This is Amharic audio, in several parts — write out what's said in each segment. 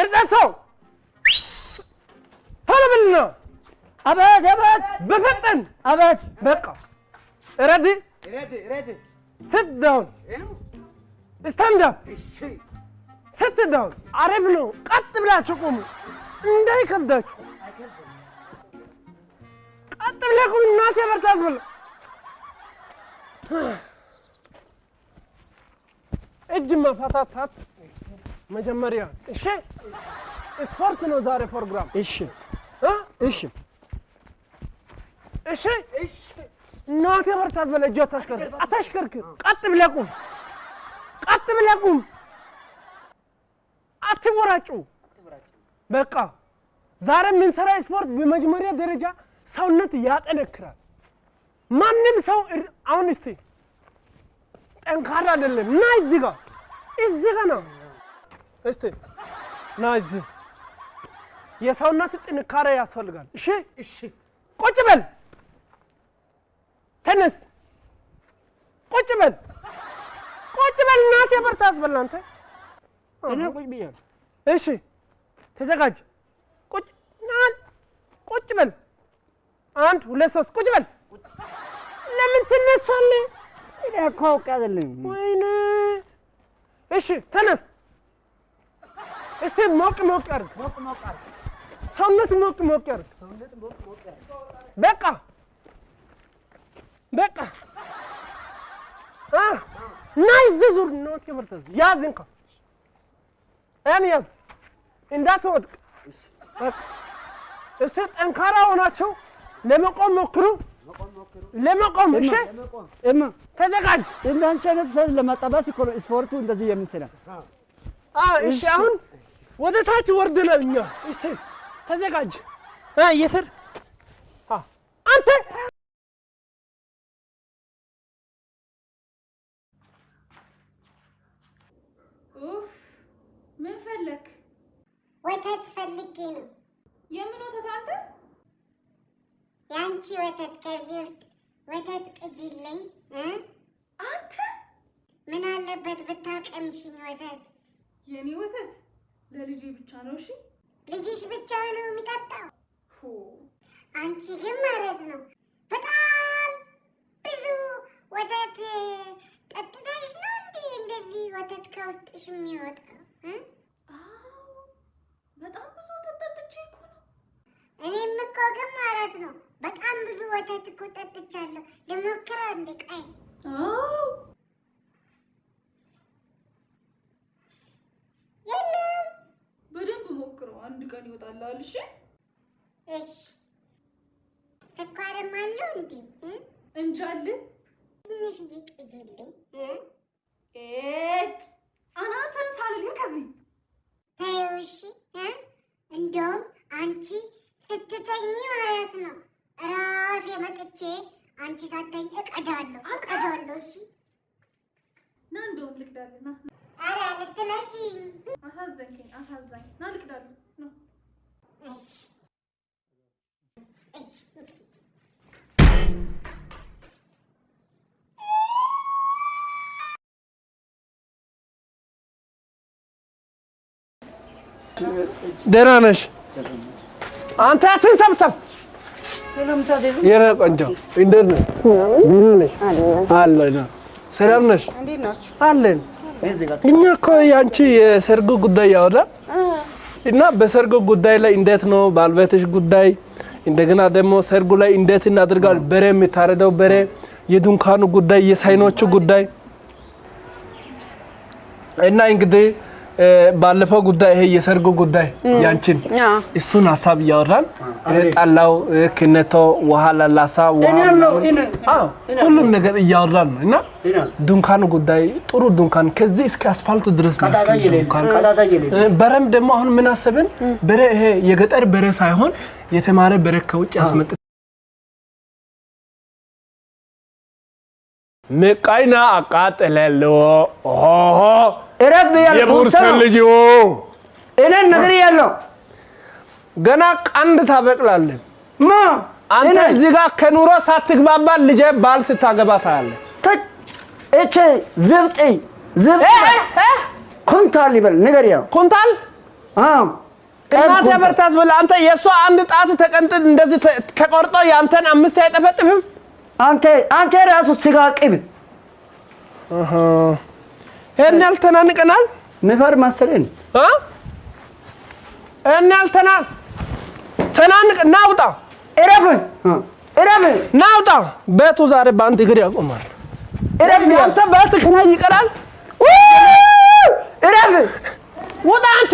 ቅርጻሰው ተለብልና አቤት አቤት በፈጠን አቤት በቃ ready sit down stand up sit down አረብ ነው ቀጥ ብላችሁ ቆሙ እንዳይከብዳችሁ ቀጥ ብላችሁ እናቴ በርታዝ ብለ እጅ መፋታት መጀመሪያ እሺ ስፖርት ነው ዛሬ ፕሮግራም እሺ እሺ እሺ እናቴ በርታዝ ብለ እጅ አታሽከርክር ቀጥ ብለህ ቁም አትወራጩ በቃ ዛሬ ምን ሰራ ስፖርት በመጀመሪያ ደረጃ ሰውነት ያጠነክራል ማንንም ሰው አሁን እስቲ ጠንካራ አይደለም ና እዚህ ጋር ነው እስቲ ና እዚህ የሰውነት ጥንካሬ ያስፈልጋል እሺ ቁጭ በል ተነስ ቁጭ በል እናቴ በርታስ በል አንተ እኔ ቁጭ ብያለሁ እሺ ተዘጋጅ ቁጭ በል 1 2 3 ቁጭ በል ለምን ትነሳለህ እኔ እኮ አውቃለሁ ወይኔ እሺ ተነስ እስቲ ሞቅ አድርግ ሰውነት ሞቅ አድርግ በቃ ናይ ዝዙር ነው ተበርተዝ ያዝ እንካ ያዝ እንዳትወድቅ እስቲ ጠንካራ ሆናችሁ ለመቆም ሞክሩ ለመቆም እሺ ተዘጋጅ እናንተ ሰው ለማጣባስ እኮ ስፖርቱ እንደዚህ የምንሰራ እሺ አሁን ወደ ታች ወርደናል እኛ እስቲ ተዘጋጅ ይስር አንተ ምን ፈለክ ወተት ፈልጌ ነው የምን ወተት አንተ ያንቺ ወተት ከዚህ ውስጥ ወተት ቅጂልኝ አንተ ምን አለበት ብታቀምሽኝ ወተት የኔ ወተት ለልጄ ብቻ ነው እሺ ልጅሽ ብቻ ነው የሚጠጣው አንቺ ግን ማለት ነው በጣም ብዙ ወተት ጠጥተሽ ነው እንደዚህ ወተት ከውስጥሽ የሚወጣው በጣም ብዙ ወተት ጠጥቼ እኮ ነው እኔም እኮ ግን ማለት ነው በጣም ብዙ ወተት እኮ ጠጥቻለሁ ልሞክረው እንደ ቀይ የለም በደንብ ሞክረው አንድ ቀን ይወጣልሃል እሺ ስኳርም አለው እንዴ እንጃል ትንሽ ቅጂልኝ አናትን ሳልልኝ ከዚህ ተይው እሺ እንደውም አንቺ ስትተኝ ማለት ነው ራሴ መጥቼ አንቺ ሳትተኝ እቀዳለሁ እሺ ና እንደውም ልቅዳለህ ና ኧረ ልትመጪ አሳዘንከኝ ና ልቅዳለህ ነው እሺ ደህና ነሽ አንተ አትንሰብሰብ የኔ ቆንጆ እንደት ነሽ አለን ሰላም ነሽ እንዴት ናችሁ አለን እኛ እኮ ያንቺ የሰርጉ ጉዳይ ያወራል እና በሰርጉ ጉዳይ ላይ እንዴት ነው ባልቤትሽ ጉዳይ እንደገና ደግሞ ሰርጉ ላይ እንዴት እናደርጋለን በሬ የምታረደው በሬ የድንኳኑ ጉዳይ የሳይኖቹ ጉዳይ እና እንግዲህ ባለፈው ጉዳይ ይሄ የሰርጉ ጉዳይ ያንቺን እሱን ሐሳብ ያወራል ጣላው ክነቶ ውሃ ላላሳ ሁሉም ነገር ያወራል ነው እና ድንኳኑ ጉዳይ ጥሩ ድንኳን ከዚህ እስከ አስፋልቱ ድረስ በረም ደግሞ አሁን ምን አሰብን በሬ ይሄ የገጠር በሬ ሳይሆን የተማረ በሬ ከውጭ ያስመጥ መቃይና አቃጠለለው ኦሆ ረብ የቡርሰልጂው እኔ ነገር ያለው ገና ቀንድ ታበቅላለህ ማ አንተ እዚህ ጋር ከኑሮ ሳትግባባ ልጅ ባል ስታገባ ታያለህ ዝብጥ ኩንታል ይበል ነገር ያው ኩንታል እናቴ በርታስ ብለህ አንተ የእሷ አንድ ጣት ተቀንጥን እንደዚህ ተቆርጦ ያንተን 5 አይጠፈጥፍም? አንተ ራሱ ስጋ ቅብ ይሄን ያልተናንቀናል ንፈር መሰለኝ ይሄን ተናንቅ ናውጣ እረፍ ናውጣ ቤቱ ዛሬ በአንድ እግር ያቆማል። እረፍ ያንተ ቤት ከናይ ይቀራል። እረፍ ውጣ አንተ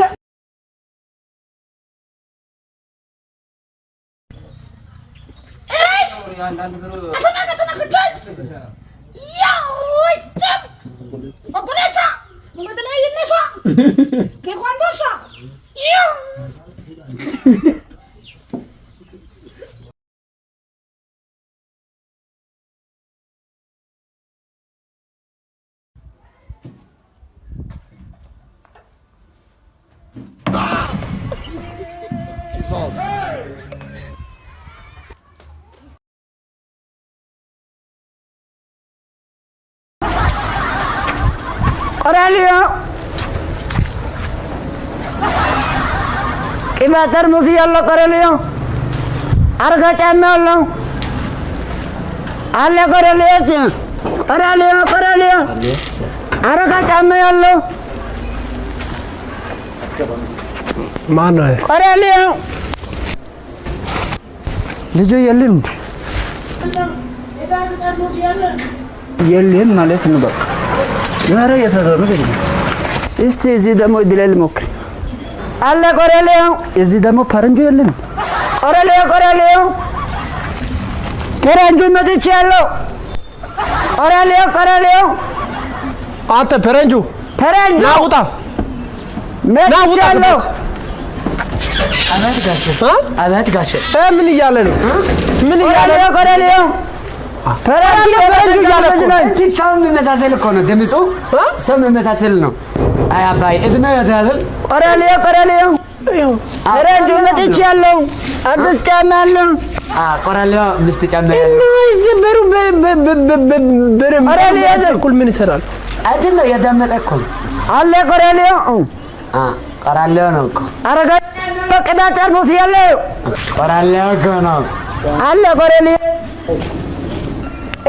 ቆራሊዮ ቅባት ጠርሙስ ያለው ቆራሊዮ አርጋ ጫማ ያለው አለ ቆራሊዮ አርጋ ጫማ ያለው ማን ነው ቆራሊዮ ልጁ የለም የለም ማለት ነው በቃ ዛሬ የተደረገ ነው። እስቲ እዚህ ደግሞ እድል ሞክር አለ ቆራሊዮ እዚህ ደግሞ ፈረንጆ የለም ቆራሊዮ ፈረንጆ መጥቻለሁ ቆራሊዮ አንተ ፈረንጆ ናውጣ መጥቻለሁ አባት ጋሼ ምን እያለ ነው ቆራሊዮ ፈረንጆ እያለ ነው እንትን ሰው የሚመሳሰል እኮ ነው ድምፁ ሰው የሚመሳሰል ነው አይ አባይ እድሜ ያዳል ቆራሊዮ ፈረንጆ መጥቻለሁ አዲስ ጫማ አለው ቆራሊዮ ምስት ጫማ ያለው እዚህ በሩ በኩል ምን ይሰራል አይደል ነው ያዳመጠ እኮ አለ ቆራሊዮ ነው እኮ አረጋ ቅባት ጠርሙስ ያለው ቆራሊዮ እኮ ነው አለ ቆራሊዮ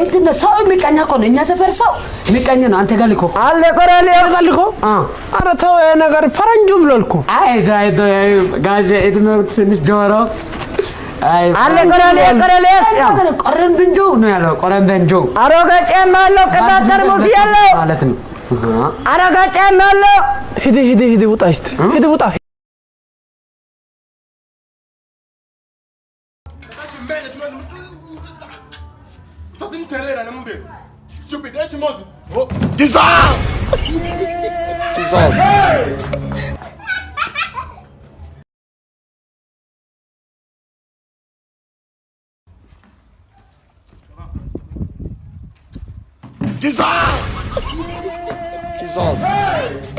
እንትን ሰው የሚቀኛ እኮ ነው እኛ ሰፈር ሰው የሚቀኝ ነው አንተ ጋር ልኮ አለ ቆራሊዮ ኧረ ተው ይሄ ነገር ፈረንጆ ብሏል እኮ አይ ጋሼ እድሜው ትንሽ ጆሮ አለ ቆራሊዮ ቆረንብንጆ ነው ያለው ቆረንብንጆ አሮጋ ጫማ አለው ቅባት ጠርሙስ ያለው ማለት ነው አሮጋ ጫማ አለው ሂድ ውጣ እስቲ ሂድ ውጣ Jesus!